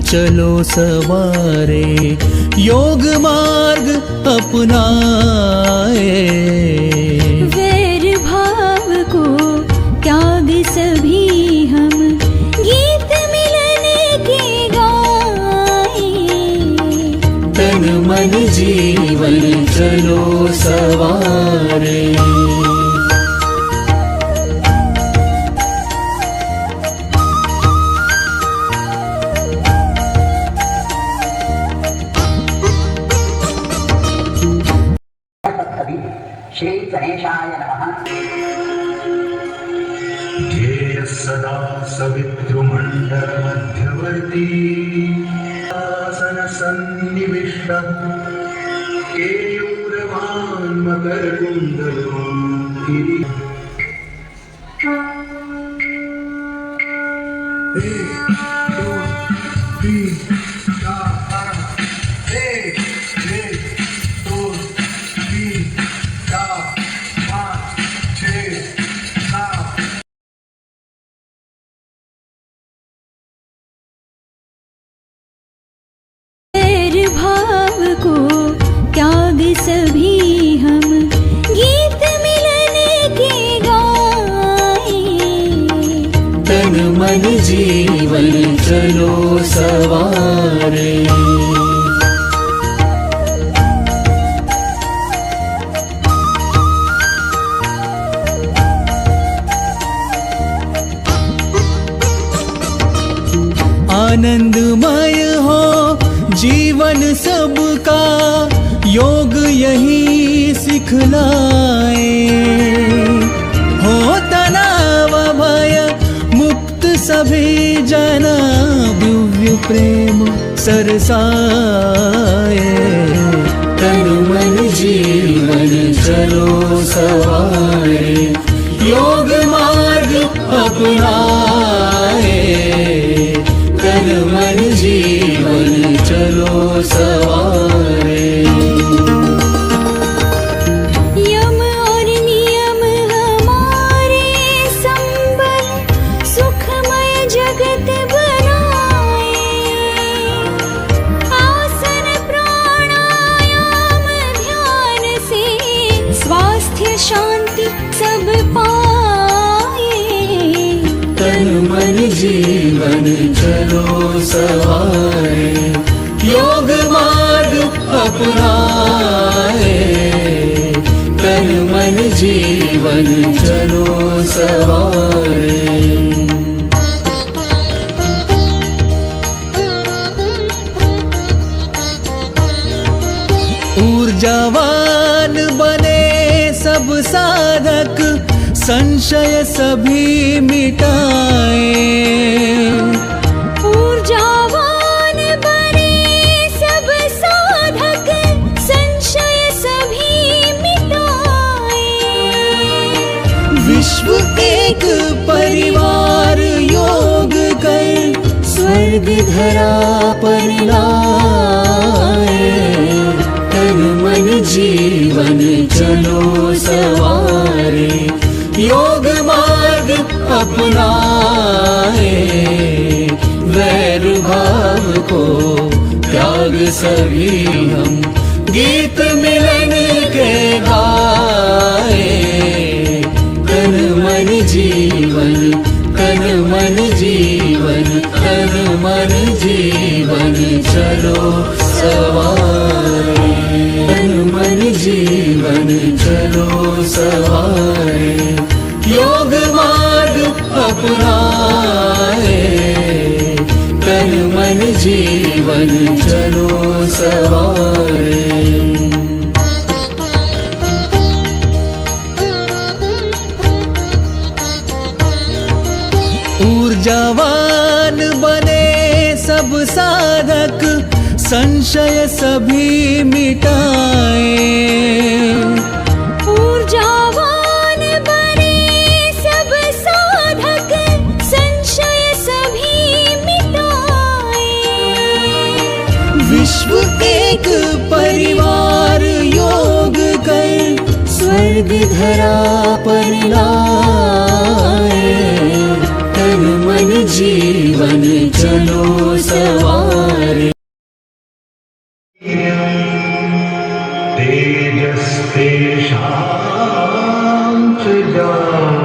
चलो सवारे, योग मार्ग अपनाए। वैर भाव को त्याग सभी हम, गीत मिलन के गाए। तन मन जीवन चलो सवारे। श्री गणेशाय नमः। ध्येयः सदा सवितृमण्डल मध्यवर्ती, आसन सन्निविष्टः केयूरवान् मकरकुण्डलो किरीटः। को त्याग सभी हम, गीत मिलन के गाए। तन मन जीवन चलो सवारे। आनंदमय हो जीवन सबका, योग यही सिखलाए। हो तनाव भय मुक्त सभी जना, दिव्य प्रेम सरसाए। तन मन जीवन चलो सवारे, योग मार्ग अपनाए। तन मन जीवन चलो सवारे। यम और नियम हमारे संबल, सुखमय जगत बनाए। आसन प्राणायाम ध्यान से, स्वास्थ्य शांति सब पाए। तन मन जीवन चलो सवारे, योग मार्ग अपनाए। तन मन जीवन चलो सवारे। ऊर्जावान बने सब साधक, संशय सभी मिटाए। ऊर्जावान बने सब साधक, संशय सभी मिटाए। विश्व एक परिवार योग कर, स्वर्ग धरा पर लाए। तन मन जीवन चलो सवारे, योग मार्ग अपनाए। वैर भाव को त्याग सभी हम, गीत मिलन के गाए। तन मन जीवन, तन मन जीवन, तन मन जीवन चलो सवारे। तन मन जीवन चलो सवारे, योग मार्ग अपनाए। तन मन जीवन चलो सवारे। ऊर्जावान बने सब साधक, संशय सभी मिटाए। ऊर्जावान बने सब साधक, संशय सभी मिटाए। विश्व एक परिवार योग कर, स्वर्ग धरा पर लाए। तन मन जीवन चलो सवार तेजस्तेषां च जायते